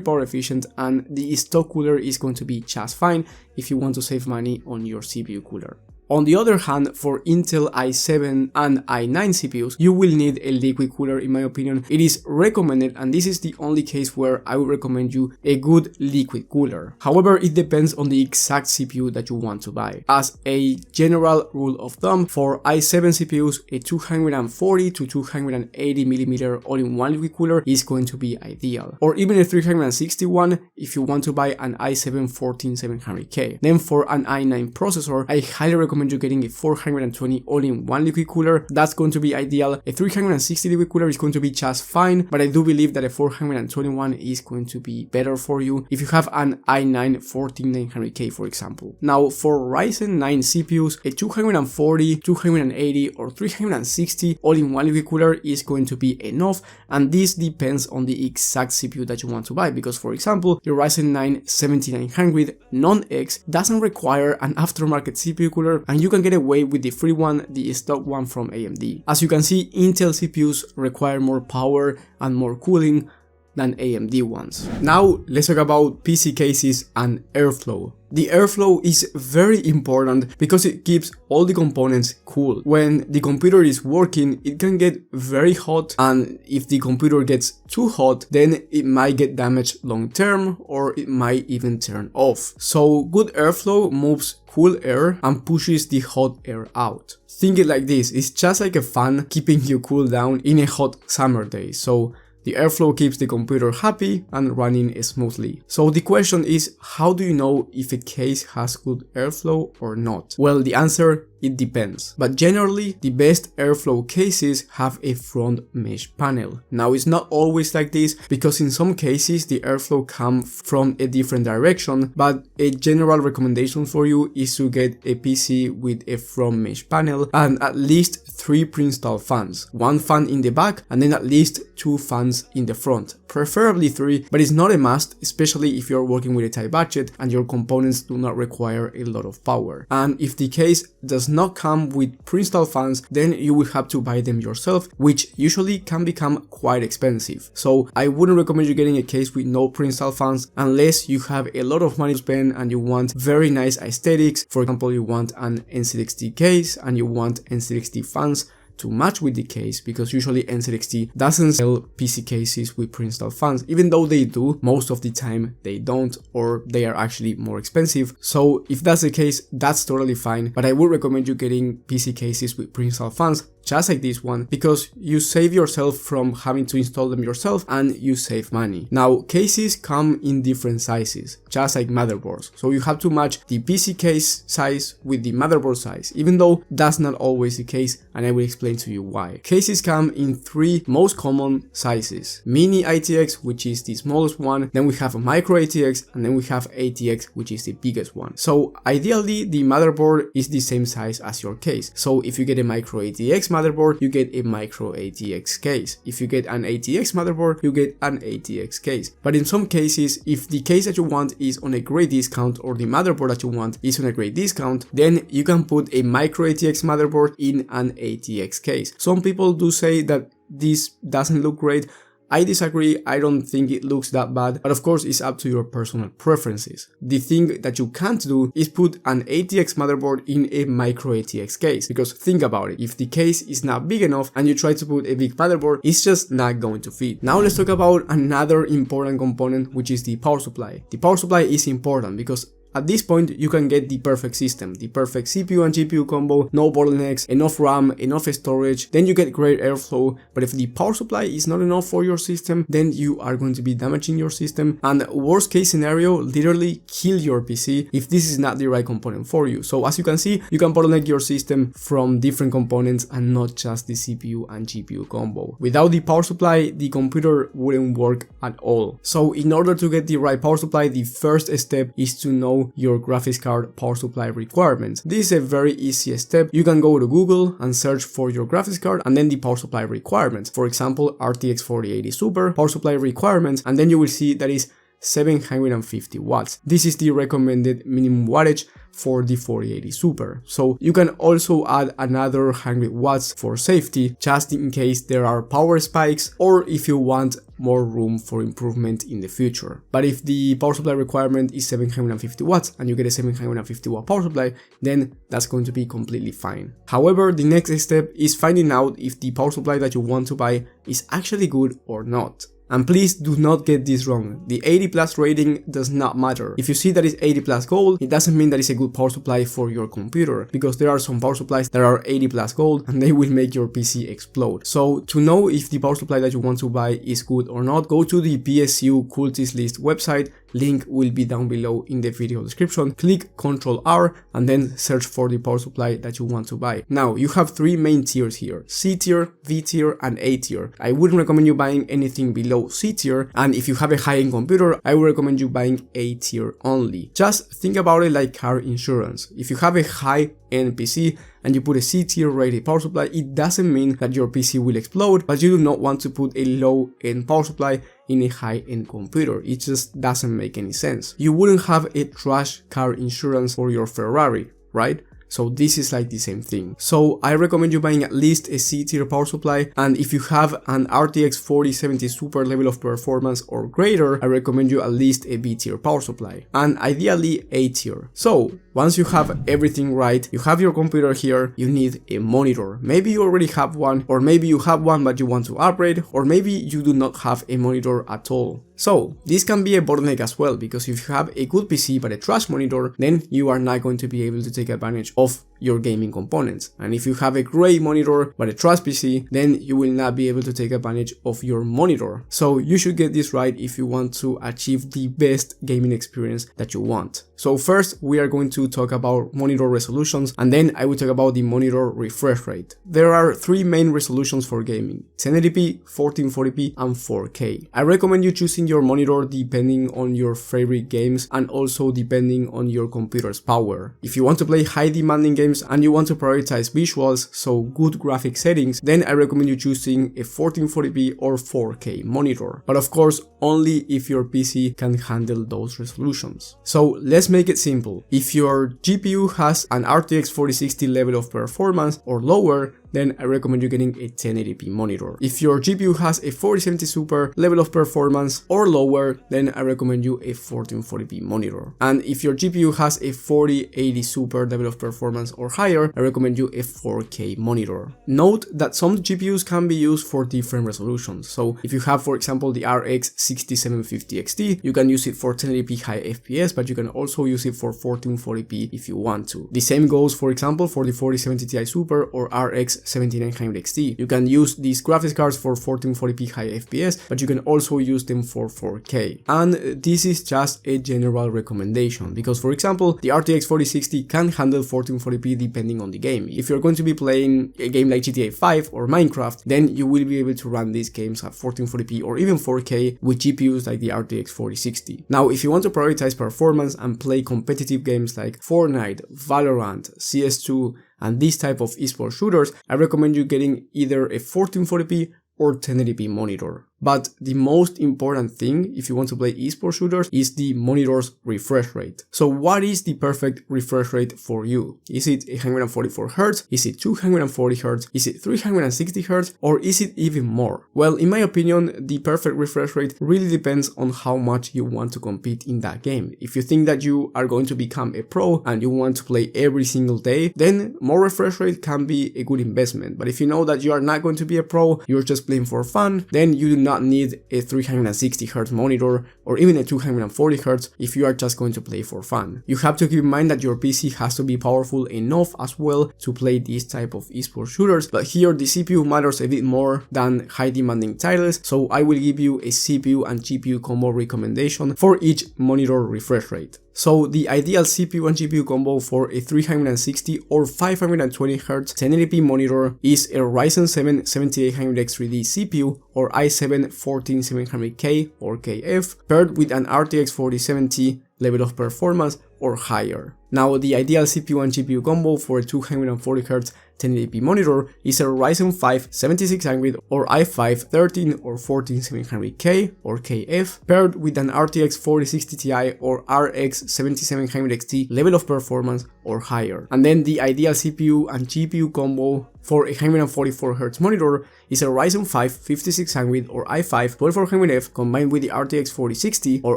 power efficient, and the stock cooler is going to be just fine if you want to save money on your CPU cooler. On the other hand, for Intel i7 and i9 CPUs, you will need a liquid cooler in my opinion. It is recommended, and this is the only case where I would recommend you a good liquid cooler. However, it depends on the exact CPU that you want to buy. As a general rule of thumb, for i7 CPUs, a 240 to 280mm all-in-one liquid cooler is going to be ideal. Or even a 361 if you want to buy an i7 14700K. Then for an i9 processor, I highly recommend you getting a 420 all-in-one liquid cooler. That's going to be ideal. A 360 liquid cooler is going to be just fine, but I do believe that a 421 is going to be better for you if you have an i9 14900K, for example. Now for Ryzen 9 CPUs, a 240, 280 or 360 all-in-one liquid cooler is going to be enough, and this depends on the exact CPU that you want to buy, because for example, your Ryzen 9 7900 non-X doesn't require an aftermarket CPU cooler, and you can get away with the free one, the stock one from AMD. As you can see, Intel CPUs require more power and more cooling than AMD ones. Now let's talk about PC cases and airflow. The airflow is very important because it keeps all the components cool. When the computer is working, it can get very hot, and if the computer gets too hot, then it might get damaged long term, or it might even turn off. So good airflow moves cool air and pushes the hot air out. Think it like this, it's just like a fan keeping you cool down in a hot summer day. So the airflow keeps the computer happy and running smoothly. So the question is, how do you know if a case has good airflow or not? Well, the answer, it depends. But generally, the best airflow cases have a front mesh panel. Now, it's not always like this, because in some cases the airflow comes from a different direction, but a general recommendation for you is to get a PC with a front mesh panel and at least 3 pre-installed fans. 1 fan in the back and then at least 2 fans in the front. Preferably 3, but it's not a must, especially if you're working with a tight budget and your components do not require a lot of power. And if the case does not come with pre-installed fans, then you will have to buy them yourself, which usually can become quite expensive. So I wouldn't recommend you getting a case with no pre-installed fans unless you have a lot of money to spend and you want very nice aesthetics. For example, you want an NZXT case and you want NZXT fans to match with the case, because usually NZXT doesn't sell PC cases with pre-installed fans, even though they do, most of the time they don't, or they are actually more expensive. So if that's the case, that's totally fine, but I would recommend you getting PC cases with pre-installed fans, just like this one, because you save yourself from having to install them yourself and you save money. Now, cases come in different sizes, just like motherboards, so you have to match the PC case size with the motherboard size, even though that's not always the case, and I will explain to you why. Cases come in 3 most common sizes: mini ITX, which is the smallest one, then we have a micro ATX, and then we have ATX, which is the biggest one. So ideally the motherboard is the same size as your case. So if you get a micro ATX motherboard, you get a micro ATX case. If you get an ATX motherboard, you get an ATX case. But in some cases, if the case that you want is on a great discount, or the motherboard that you want is on a great discount, then you can put a micro ATX motherboard in an ATX case. Some people do say that this doesn't look great. I disagree, I don't think it looks that bad, but of course it's up to your personal preferences. The thing that you can't do is put an ATX motherboard in a micro ATX case, because think about it, if the case is not big enough and you try to put a big motherboard, it's just not going to fit. Now let's talk about another important component, which is the power supply. The power supply is important because at this point, you can get the perfect system, the perfect CPU and GPU combo, no bottlenecks, enough RAM, enough storage, then you get great airflow. But if the power supply is not enough for your system, then you are going to be damaging your system, and worst case scenario, literally kill your PC if this is not the right component for you. So as you can see, you can bottleneck your system from different components and not just the CPU and GPU combo. Without the power supply, the computer wouldn't work at all. So in order to get the right power supply, the first step is to know your graphics card power supply requirements. This is a very easy step. You can go to Google and search for your graphics card and then the power supply requirements. For example, RTX 4080 Super power supply requirements, and then you will see that is 750 watts. This is the recommended minimum wattage for the 4080 Super. So you can also add another 100 watts for safety, just in case there are power spikes, or if you want more room for improvement in the future. But if the power supply requirement is 750 watts and you get a 750 watt power supply, then that's going to be completely fine. However, the next step is finding out if the power supply that you want to buy is actually good or not. And please do not get this wrong, the 80 plus rating does not matter. If you see that it's 80 plus gold, it doesn't mean that it's a good power supply for your computer, because there are some power supplies that are 80 plus gold and they will make your PC explode. So to know if the power supply that you want to buy is good or not, go to the PSU cultist list website, link will be down below in the video description, click Ctrl R and then search for the power supply that you want to buy. Now you have three main tiers here, C tier, V tier and A tier. I wouldn't recommend you buying anything below C tier, and if you have a high-end computer, I would recommend you buying A tier only. Just think about it like car insurance. If you have a high-end PC and you put a C tier rated power supply, it doesn't mean that your PC will explode, but you do not want to put a low-end power supply in a high-end computer. It just doesn't make any sense. You wouldn't have a trash car insurance for your Ferrari, right? So this is like the same thing. So I recommend you buying at least a C tier power supply, and if you have an RTX 4070 Super level of performance or greater, I recommend you at least a B tier power supply, and ideally A tier. So once you have everything right, you have your computer here, you need a monitor. Maybe you already have one, or maybe you have one but you want to upgrade, or maybe you do not have a monitor at all. So this can be a bottleneck as well, because if you have a good PC but a trash monitor, then you are not going to be able to take advantage of your gaming components. And if you have a great monitor but a trash PC, then you will not be able to take advantage of your monitor. So you should get this right if you want to achieve the best gaming experience that you want. So first we are going to talk about monitor resolutions, and then I will talk about the monitor refresh rate. There are three main resolutions for gaming: 1080p, 1440p and 4K. I recommend you choosing your monitor depending on your favorite games and also depending on your computer's power. If you want to play high demanding games and you want to prioritize visuals, so good graphic settings, then I recommend you choosing a 1440p or 4K monitor. But of course, only if your PC can handle those resolutions. So let's make it simple. If your GPU has an RTX 4060 level of performance or lower, then I recommend you getting a 1080p monitor. If your GPU has a 4070 Super level of performance or lower, then I recommend you a 1440p monitor. And if your GPU has a 4080 Super level of performance or higher, I recommend you a 4K monitor. Note that some GPUs can be used for different resolutions. So if you have, for example, the RX 6750 XT, you can use it for 1080p high FPS, but you can also use it for 1440p if you want to. The same goes, for example, for the 4070 Ti Super or RX 7900 XT. You can use these graphics cards for 1440p high FPS, but you can also use them for 4K. And this is just a general recommendation, because for example, the RTX 4060 can handle 1440p depending on the game. If you're going to be playing a game like GTA 5 or Minecraft, then you will be able to run these games at 1440p or even 4K with GPUs like the RTX 4060. Now, if you want to prioritize performance and play competitive games like Fortnite, Valorant, CS2, and this type of esports shooters, I recommend you getting either a 1440p or 1080p monitor. But the most important thing if you want to play esports shooters is the monitor's refresh rate. So what is the perfect refresh rate for you? Is it 144 Hz? Is it 240 Hz? Is it 360 Hz? Or is it even more? Well, in my opinion, the perfect refresh rate really depends on how much you want to compete in that game. If you think that you are going to become a pro and you want to play every single day, then more refresh rate can be a good investment. But if you know that you are not going to be a pro, you're just playing for fun, then you do not need a 360 Hz monitor or even a 240 Hz if you are just going to play for fun. You have to keep in mind that your PC has to be powerful enough as well to play this type of esports shooters, but here the CPU matters a bit more than high demanding titles, so I will give you a CPU and GPU combo recommendation for each monitor refresh rate. So the ideal CPU and GPU combo for a 360 or 520 Hz 1080p monitor is a Ryzen 7 7800X3D CPU or i7 14700K or KF paired with an RTX 4070 level of performance or higher. Now, the ideal CPU and GPU combo for a 240Hz 1080p monitor is a Ryzen 5 7600 or i5 13 or 14700K or KF paired with an RTX 4060 Ti or RX 7700 XT level of performance or higher. And then the ideal CPU and GPU combo for a 144Hz monitor is a Ryzen 5 5600 or i5 12400F combined with the RTX 4060 or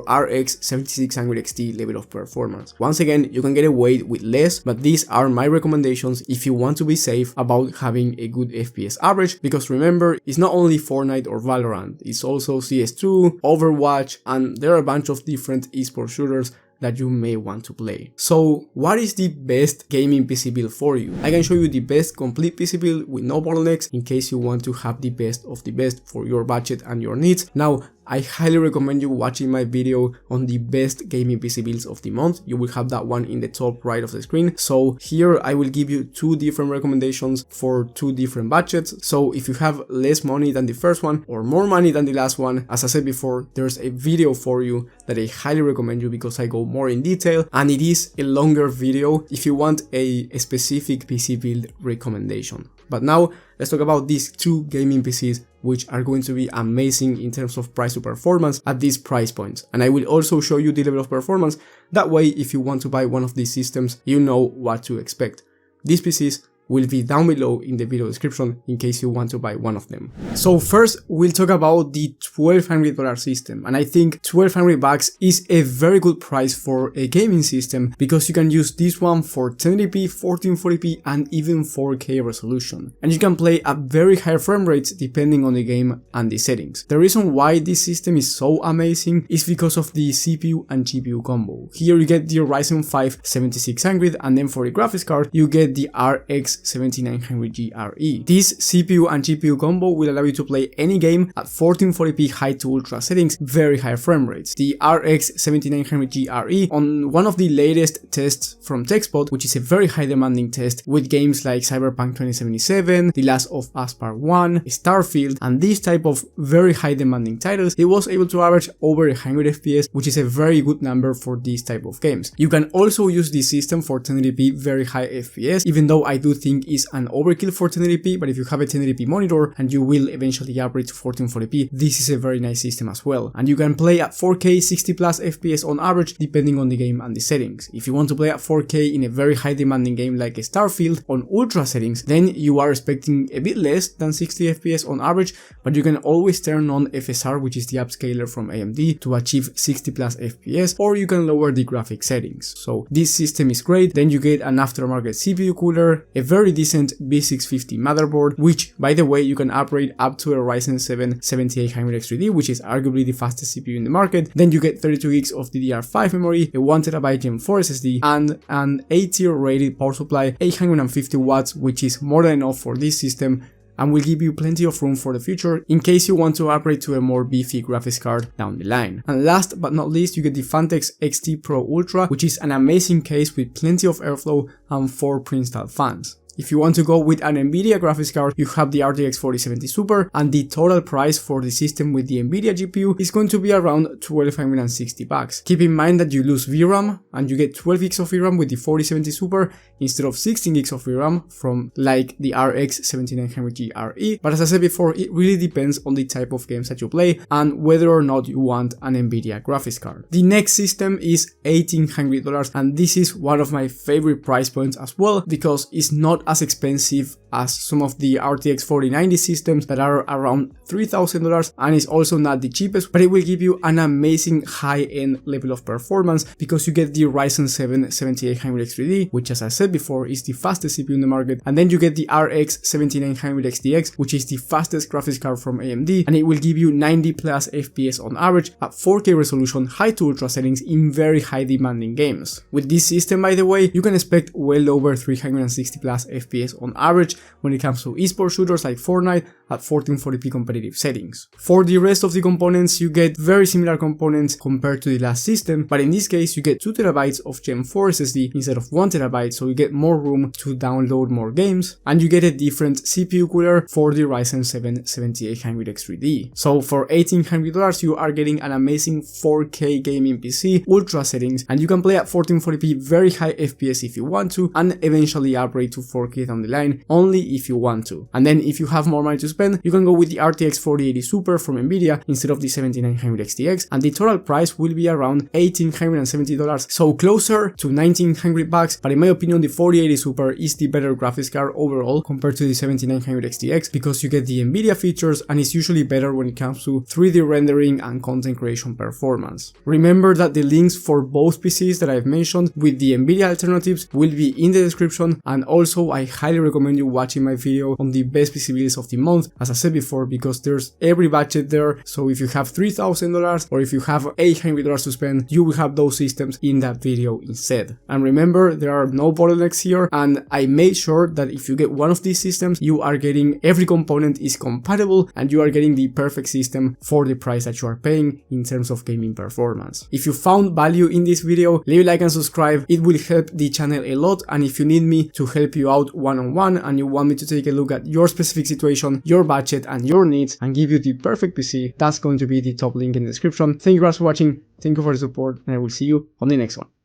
RX 7600 XT level of performance. Once again, you can get away with less, but these are my recommendations if you want to be safe about having a good FPS average, because remember, it's not only Fortnite or Valorant, it's also CS2, Overwatch, and there are a bunch of different esports shooters that you may want to play. So what is the best gaming PC build for you? I can show you the best complete PC build with no bottlenecks in case you want to have the best of the best for your budget and your needs. Now, I highly recommend you watching my video on the best gaming PC builds of the month. You will have that one in the top right of the screen. So here I will give you two different recommendations for two different budgets. So if you have less money than the first one or more money than the last one, as I said before, there's a video for you that I highly recommend you because I go more in detail, and it is a longer video if you want a specific PC build recommendation. But now let's talk about these two gaming PCs which are going to be amazing in terms of price to performance at these price points. And I will also show you the level of performance. That way, if you want to buy one of these systems, you know what to expect. These PCs will be down below in the video description in case you want to buy one of them. So first, we'll talk about the $1,200 system, and I think $1,200 is a very good price for a gaming system because you can use this one for 1080p, 1440p and even 4K resolution, and you can play at very high frame rates depending on the game and the settings. The reason why this system is so amazing is because of the CPU and GPU combo. Here you get the Ryzen 5 7600, and then for the graphics card you get the RX 7900 GRE. This CPU and GPU combo will allow you to play any game at 1440p high to ultra settings, very high frame rates. The RX 7900 GRE on one of the latest tests from TechSpot, which is a very high demanding test with games like Cyberpunk 2077, The Last of Us Part 1, Starfield, and these type of very high demanding titles, it was able to average over 100 FPS, which is a very good number for these type of games. You can also use this system for 1080p very high FPS, even though I do think is an overkill for 1080p, but if you have a 1080p monitor and you will eventually upgrade to 1440p, this is a very nice system as well. And you can play at 4K 60 plus FPS on average depending on the game and the settings. If you want to play at 4K in a very high demanding game like a Starfield on ultra settings, then you are expecting a bit less than 60 FPS on average, but you can always turn on FSR, which is the upscaler from AMD, to achieve 60 plus FPS, or you can lower the graphic settings. So this system is great. Then you get an aftermarket CPU cooler, a very decent B650 motherboard, which by the way you can upgrade up to a Ryzen 7 7800 X3D, which is arguably the fastest CPU in the market. Then you get 32 gigs of DDR5 memory, a 1TB Gen 4 SSD, and an A-tier rated power supply, 850 watts, which is more than enough for this system and will give you plenty of room for the future in case you want to upgrade to a more beefy graphics card down the line. And last but not least, you get the Fantex XT Pro Ultra, which is an amazing case with plenty of airflow and 4 pre-installed fans. If you want to go with an Nvidia graphics card, you have the RTX 4070 Super, and the total price for the system with the Nvidia GPU is going to be around $1,260. Keep in mind that you lose VRAM, and you get 12 gigs of VRAM with the 4070 Super instead of 16 gigs of VRAM from like the RX 7900 GRE. But as I said before, it really depends on the type of games that you play and whether or not you want an Nvidia graphics card. The next system is $1,800, and this is one of my favorite price points as well because it's not as expensive as some of the RTX 4090 systems that are around $3,000, and it's also not the cheapest, but it will give you an amazing high-end level of performance because you get the Ryzen 7 7800 X3D, which as I said before is the fastest CPU in the market, and then you get the RX 7900 XTX, which is the fastest graphics card from AMD, and it will give you 90 plus FPS on average at 4K resolution, high to ultra settings in very high demanding games. With this system, by the way, you can expect well over 360 plus FPS on average, when it comes to esports shooters like Fortnite at 1440p competitive settings. For the rest of the components, you get very similar components compared to the last system, but in this case you get 2TB of Gen 4 SSD instead of 1TB, so you get more room to download more games, and you get a different CPU cooler for the Ryzen 7 7800X3D. So for $1,800 you are getting an amazing 4K gaming PC, ultra settings, and you can play at 1440p very high FPS if you want to, and eventually upgrade to 4K down the line only if you want to. And then if you have more money to spend, you can go with the RTX 4080 Super from Nvidia instead of the 7900 XTX, and the total price will be around $1,870, so closer to $1,900, but in my opinion the 4080 Super is the better graphics card overall compared to the 7900 XTX because you get the Nvidia features and it's usually better when it comes to 3D rendering and content creation performance. Remember that the links for both PCs that I've mentioned with the Nvidia alternatives will be in the description, and also I highly recommend you watching my video on the best PC builds of the month, as I said before, because there's every budget there. So if you have $3,000 or if you have $800 to spend, you will have those systems in that video instead. And remember, there are no bottlenecks here, and I made sure that if you get one of these systems, you are getting every component is compatible and you are getting the perfect system for the price that you are paying in terms of gaming performance. If you found value in this video, leave a like and subscribe. It will help the channel a lot, and if you need me to help you out one-on-one and you want me to take a look at your specific situation, your budget and your needs and give you the perfect PC, that's going to be the top link in the description. Thank you guys for watching, thank you for the support, and I will see you on the next one.